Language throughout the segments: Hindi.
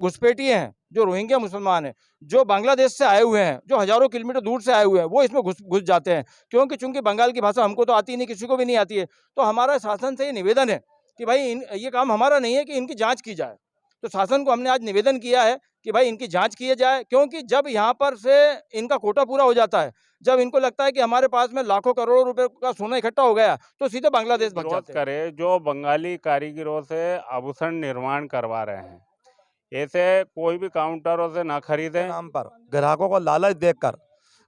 घुसपैठिए हैं, जो रोहिंग्या मुसलमान हैं, जो बांग्लादेश से आए हुए हैं, जो हज़ारों किलोमीटर दूर से आए हुए हैं, वो इसमें घुस जाते हैं। क्योंकि चूँकि बंगाल की भाषा हमको तो आती नहीं, किसी को भी नहीं आती है। तो हमारा शासन से ये निवेदन है कि भाई ये काम हमारा नहीं है कि इनकी जाँच की जाए। तो शासन को हमने आज निवेदन किया है कि भाई इनकी जाँच की जाए, क्योंकि जब यहाँ पर से इनका कोटा पूरा हो जाता है, जब इनको लगता है कि हमारे पास में लाखों करोड़ों रुपए का सोना इकट्ठा हो गया, तो सीधे बांग्लादेश भाग विरोध जाते हैं। करे जो बंगाली कारीगरों से आभूषण निर्माण करवा रहे हैं, ऐसे कोई भी काउंटरों से ना खरीदें। नाम पर ग्राहकों को लालच देकर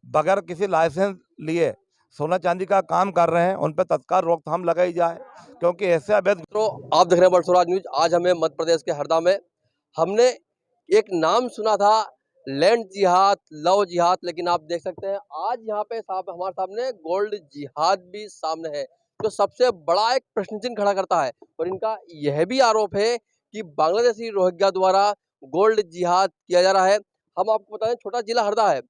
बगैर किसी लाइसेंस लिए सोना चांदी का काम कर रहे हैं, उन पर तत्काल रोकथाम लगाई जाए, क्योंकि ऐसे अवैध। तो आप देख रहे हैं वर्ल्ड स्वराज न्यूज। आज हमें मध्य प्रदेश के हरदा में हमने एक नाम सुना था, लैंड जिहाद, लव जिहाद, लेकिन आप देख सकते हैं आज यहाँ पे हमारे सामने गोल्ड जिहाद भी सामने है, जो सबसे बड़ा एक प्रश्न चिन्ह खड़ा करता है। और इनका यह भी आरोप है कि बांग्लादेशी रोहिंग्या द्वारा गोल्ड जिहाद किया जा रहा है। हम आपको बताएं, छोटा जिला हरदा है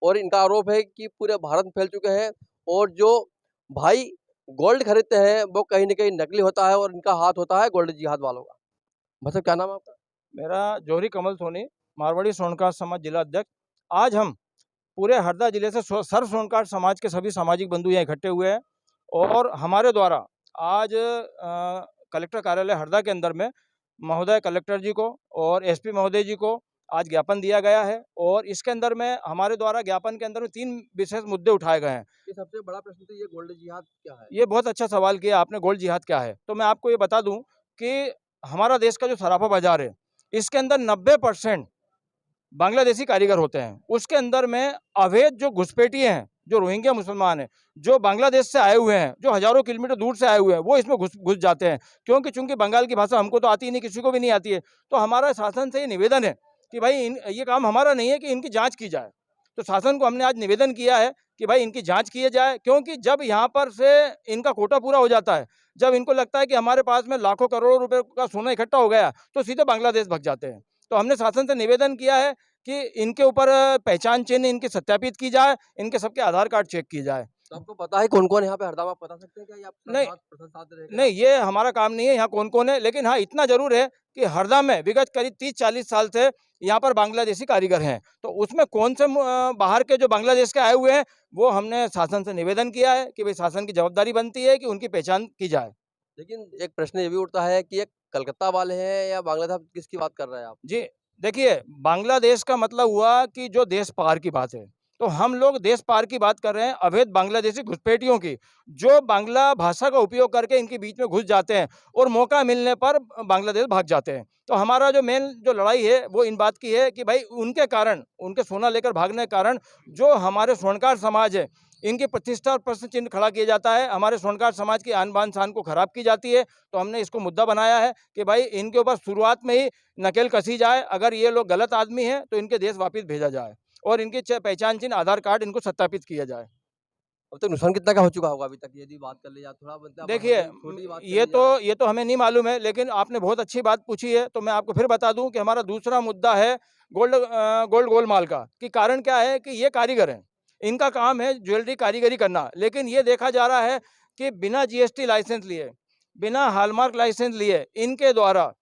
और इनका आरोप है कि पूरे भारत में फैल चुके हैं, और जो भाई गोल्ड खरीदते हैं वो कहीं ना कहीं नकली होता है और इनका हाथ होता है गोल्ड जिहाद वालों का। मतलब क्या नाम है आपका? मेरा जौहरी कमल सोनी, मारवाड़ी स्वर्णकार समाज जिला अध्यक्ष। आज हम पूरे हरदा जिले से सर्व स्वर्णकार समाज के सभी सामाजिक बंधु यहाँ इकट्ठे हुए हैं, और हमारे द्वारा आज कलेक्टर कार्यालय हरदा के अंदर में महोदय कलेक्टर जी को और एसपी महोदय जी को आज ज्ञापन दिया गया है। और इसके अंदर में हमारे द्वारा ज्ञापन के अंदर में 3 विशेष मुद्दे उठाए गए हैं। ये सबसे बड़ा प्रश्न तो ये गोल्ड जिहाद क्या है? ये बहुत अच्छा सवाल किया आपने, गोल्ड जिहाद क्या है। तो मैं आपको ये बता दूं कि हमारा देश का जो सराफा बाजार है, इसके अंदर 90% बांग्लादेशी कारीगर होते हैं। उसके अंदर में अवैध जो घुसपैठिए हैं, जो रोहिंग्या मुसलमान हैं, जो बांग्लादेश से आए हुए हैं, जो हज़ारों किलोमीटर दूर से आए हुए हैं, वो इसमें घुस जाते हैं। क्योंकि चूँकि बंगाल की भाषा हमको तो आती नहीं, किसी को भी नहीं आती है। तो हमारा शासन से ये निवेदन है कि भाई ये काम हमारा नहीं है कि इनकी जाँच की जाए। तो शासन को हमने आज निवेदन किया है कि भाई इनकी जाँच की जाए, क्योंकि जब यहाँ पर से इनका कोटा पूरा हो जाता है, जब इनको लगता है कि हमारे पास में लाखों करोड़ों रुपए का सोना इकट्ठा हो गया, तो सीधे बांग्लादेश भाग जाते हैं। तो हमने शासन से निवेदन किया है कि इनके ऊपर पहचान चिन्ह इनकी सत्यापित की जाए, इनके सबके आधार कार्ड चेक किए जाए। तो आपको पता है कौन-कौन यहाँ पे हरदा में, आप बता सकते हैं क्या? ये आप नहीं, साथ रहेगा? नहीं, ये हमारा काम नहीं है यहाँ कौन-कौन है, लेकिन हाँ, इतना ज़रूर है कि हरदा में विगत करीब 30-40 साल से यहाँ पर बांग्लादेशी कारीगर हैं। तो उसमें कौन से बाहर के जो बांग्लादेश के आए हुए हैं, वो हमने शासन से निवेदन किया है कि भाई शासन की जवाबदारी बनती है कि उनकी पहचान की जाए। लेकिन एक प्रश्न ये भी उठता है कि ये कलकत्ता वाले हैं या बांग्लादेश, किसकी बात कर रहे हैं आप? जी, देखिए, बांग्लादेश का मतलब हुआ कि जो देश पार की बात है। तो हम लोग देश पार की बात कर रहे हैं, अवैध बांग्लादेशी घुसपैठियों की, जो बांग्ला भाषा का उपयोग करके इनके बीच में घुस जाते हैं और मौका मिलने पर बांग्लादेश भाग जाते हैं। तो हमारा जो मेन जो लड़ाई है, वो इन बात की है कि भाई उनके कारण, उनके सोना लेकर भागने के कारण जो हमारे स्वर्णकार समाज है, इनकी प्रतिष्ठा और प्रश्न चिन्ह खड़ा किया जाता है, हमारे स्वर्णकार समाज की आन बान शान को खराब की जाती है। तो हमने इसको मुद्दा बनाया है कि भाई इनके ऊपर शुरुआत में ही नकेल कसी जाए। अगर ये लोग गलत आदमी हैं तो इनके देश वापस भेजा जाए और इनकी पहचान चिन्ह, आधार कार्ड इनको सत्यापित किया जाए। अब तक नुकसान कितना का हो चुका होगा अभी तक, यदि बात कर ले या थोड़ा मतलब देखिए, छोटी बात कर ये ली तो जाए? ये तो हमें नहीं मालूम है, लेकिन आपने बहुत अच्छी बात पूछी है, तो मैं आपको फिर बता दूं कि हमारा दूसरा मुद्दा है गोलमाल का। कि कारण क्या है कि ये कारीगर हैं, इनका काम है ज्वेलरी कारीगरी करना, लेकिन ये देखा जा रहा है कि बिना जीएसटी लाइसेंस लिए, बिना हॉलमार्क लाइसेंस लिए इनके द्वारा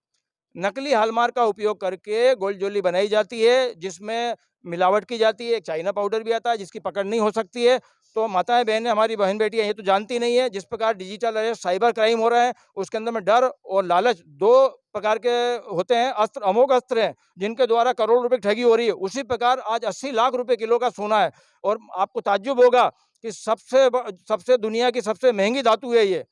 नकली हॉलमार्क का उपयोग करके गोल्ड ज्वेलरी बनाई जाती है, जिसमें मिलावट की जाती है। एक चाइना पाउडर भी आता है जिसकी पकड़ नहीं हो सकती है। तो माताएं बहनें, हमारी बहन बेटियां ये तो जानती नहीं है। जिस प्रकार डिजिटल अरेस्ट, साइबर क्राइम हो रहे हैं, उसके अंदर में डर और लालच 2 प्रकार के होते हैं। अस्त्र, अमोघ अस्त्र हैं जिनके द्वारा करोड़ों रुपए की ठगी हो रही है। उसी प्रकार आज 80 लाख रुपए किलो का सोना है, और आपको ताज्जुब होगा कि सबसे दुनिया की सबसे महंगी धातु है ये,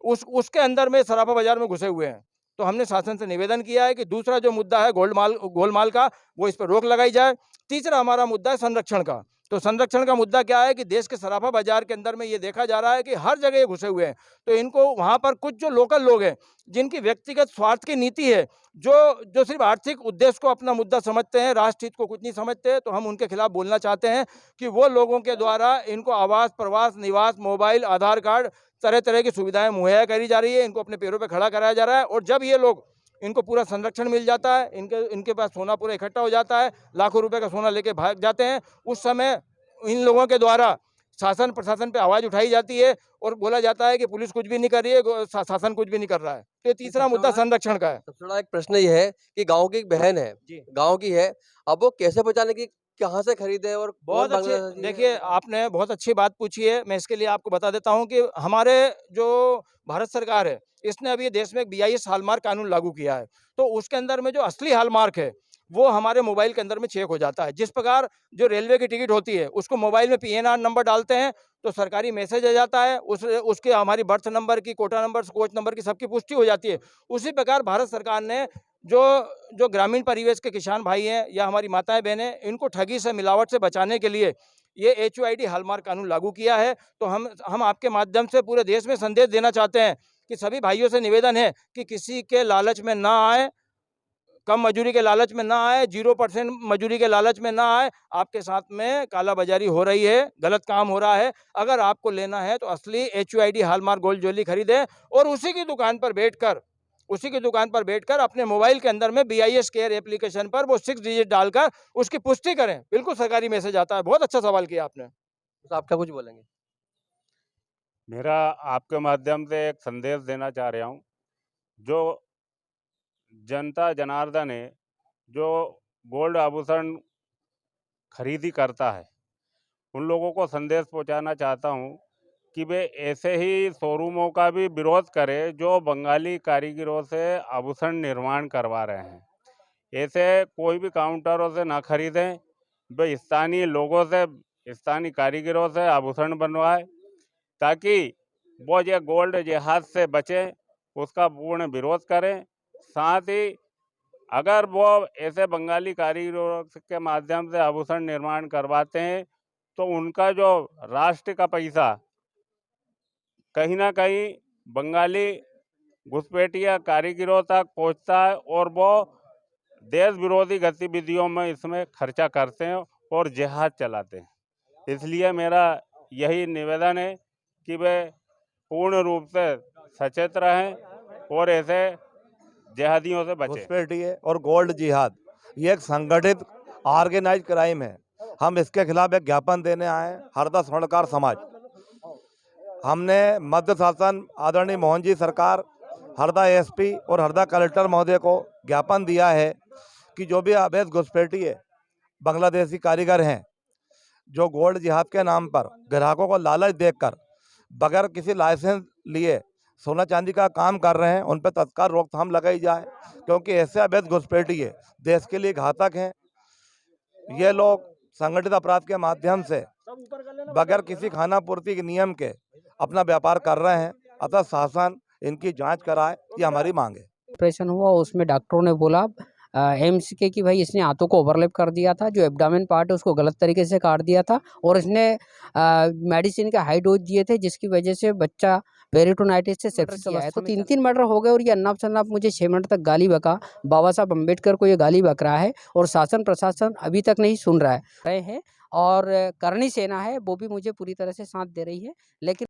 उसके अंदर में सराफा बाजार में घुसे हुए हैं। तो हमने शासन से निवेदन किया है कि दूसरा जो मुद्दा है गोलमाल का, वो इस पर रोक लगाई जाए। तीसरा हमारा मुद्दा है संरक्षण का। तो संरक्षण का मुद्दा क्या है कि देश के सराफा बाजार के अंदर में ये देखा जा रहा है कि हर जगह ये घुसे हुए हैं। तो इनको वहाँ पर कुछ जो लोकल लोग हैं, जिनकी व्यक्तिगत स्वार्थ की नीति है, जो सिर्फ आर्थिक उद्देश्य को अपना मुद्दा समझते हैं, राष्ट्र हित को कुछ नहीं समझते, तो हम उनके खिलाफ बोलना चाहते हैं कि वो लोगों के द्वारा इनको आवास, प्रवास, निवास, मोबाइल, आधार कार्ड, तरह तरह की सुविधाएं मुहैया करी जा रही है, इनको अपने पैरों पे खड़ा कराया जा रहा है। और जब ये लोग, इनको पूरा संरक्षण मिल जाता है, इनके पास सोना पूरा इकट्ठा हो जाता है, लाखों रुपए का सोना लेके भाग जाते हैं, उस समय इन लोगों के द्वारा शासन प्रशासन पे आवाज़ उठाई जाती है और बोला जाता है कि पुलिस कुछ भी नहीं कर रही है, शासन कुछ भी नहीं कर रहा है। तो ये तीसरा सबसे मुद्दा बड़ा संरक्षण का है। सबसे बड़ा एक प्रश्न ये है कि गाँव की एक बहन है, जी। गाँव की है, अब वो कैसे पहचाने कि कहाँ से खरीदे और कौन बहुत अच्छे बांग्लादेशी है? देखिए, आपने बहुत अच्छी बात पूछी है। मैं इसके लिए आपको बता देता हूँ कि हमारे जो भारत सरकार है, इसने अभी देश में एक BIS हॉलमार्क कानून लागू किया है। तो उसके अंदर में जो असली हॉलमार्क है, वो हमारे मोबाइल के अंदर में चेक हो जाता है। जिस प्रकार जो रेलवे की टिकट होती है, उसको मोबाइल में PNR नंबर डालते हैं, तो सरकारी मैसेज आ जाता है। उसके हमारी बर्थ नंबर की, कोटा नंबर, कोच नंबर की सबकी पुष्टि हो जाती है। उसी प्रकार भारत सरकार ने जो जो ग्रामीण परिवेश के किसान भाई हैं या हमारी माताएँ बहनें, इनको ठगी से, मिलावट से बचाने के लिए ये HUID हॉलमार्क कानून लागू किया है। तो हम आपके माध्यम से पूरे देश में संदेश देना चाहते हैं कि सभी भाइयों से निवेदन है कि किसी के लालच में ना आए, कम मजूरी के लालच में ना आए, 0% मजूरी के लालच में ना आए। आपके साथ में कालाबाज़ारी हो रही है, गलत काम हो रहा है। अगर आपको लेना है तो असली HUID हॉलमार्क गोल्ड ज्वेलरी खरीदें और उसी की दुकान पर बैठकर अपने मोबाइल के अंदर में BIS केयर एप्लीकेशन पर वो 6 डिजिट डालकर उसकी पुष्टि करें। बिल्कुल सरकारी मैसेज आता है। बहुत अच्छा सवाल किया आपने। तो आप क्या कुछ बोलेंगे? मेरा आपके माध्यम से एक संदेश देना चाह रहा हूँ। जो जनता जनार्दन है, जो गोल्ड आभूषण खरीदी करता है, उन लोगों को संदेश पहुंचाना चाहता हूं कि वे ऐसे ही शोरूमों का भी विरोध करें जो बंगाली कारीगरों से आभूषण निर्माण करवा रहे हैं। ऐसे कोई भी काउंटरों से ना खरीदें, वे स्थानीय लोगों से, स्थानीय कारीगरों से आभूषण बनवाएं, ताकि वो ये गोल्ड जिहाद से बचें, उसका पूर्ण विरोध करें। साथ ही अगर वो ऐसे बंगाली कारीगरों के माध्यम से आभूषण निर्माण करवाते हैं, तो उनका जो राष्ट्र का पैसा कहीं ना कहीं बंगाली घुसपैठिया कारीगरों तक पहुंचता है और वो देश विरोधी गतिविधियों में इसमें खर्चा करते हैं और जिहाद चलाते हैं। इसलिए मेरा यही निवेदन है कि वे पूर्ण रूप से सचेत रहें और ऐसे जिहादियों से बचें। घुसपैठी है और गोल्ड जिहाद ये एक संगठित ऑर्गेनाइज क्राइम है। हम इसके खिलाफ एक ज्ञापन देने आए हैं, हरदा स्वर्णकार समाज। हमने मध्य शासन आदरणीय मोहन जी सरकार, हरदा SP और हरदा कलेक्टर महोदय को ज्ञापन दिया है कि जो भी अवैध घुसपैठी है, बांग्लादेशी कारीगर हैं, जो गोल्ड जिहाद के नाम पर ग्राहकों को लालच देकर बगैर किसी लाइसेंस लिए सोना चांदी का काम कर रहे हैं, उन पर तत्काल रोकथाम लगाई जाए, क्योंकि ऐसे अवैध घुसपैठी है देश के लिए घातक हैं। ये लोग संगठित अपराध के माध्यम से बगैर किसी खाना पूर्ति के नियम के अपना व्यापार कर रहे हैं। अतः शासन इनकी जांच कराए, ये हमारी मांग है। ऑपरेशन हुआ उसमें डॉक्टरों ने बोला एम्स के कि भाई इसने हाथों को ओवरलैप कर दिया था, जो एब्डामेन पार्ट है उसको गलत तरीके से काट दिया था और इसने मेडिसिन के हाई डोज दिए थे, जिसकी वजह से बच्चा पेरिटोनाइटिस से सेप्सिस किया है। तो 3 मर्डर हो गए और ये अन्नाप शन्नाप मुझे 6 मिनट तक गाली बका। बाबा साहब अम्बेडकर को ये गाली बक रहा है और शासन प्रशासन अभी तक नहीं सुन रहा है और करणी सेना है वो भी मुझे पूरी तरह से साथ दे रही है। लेकिन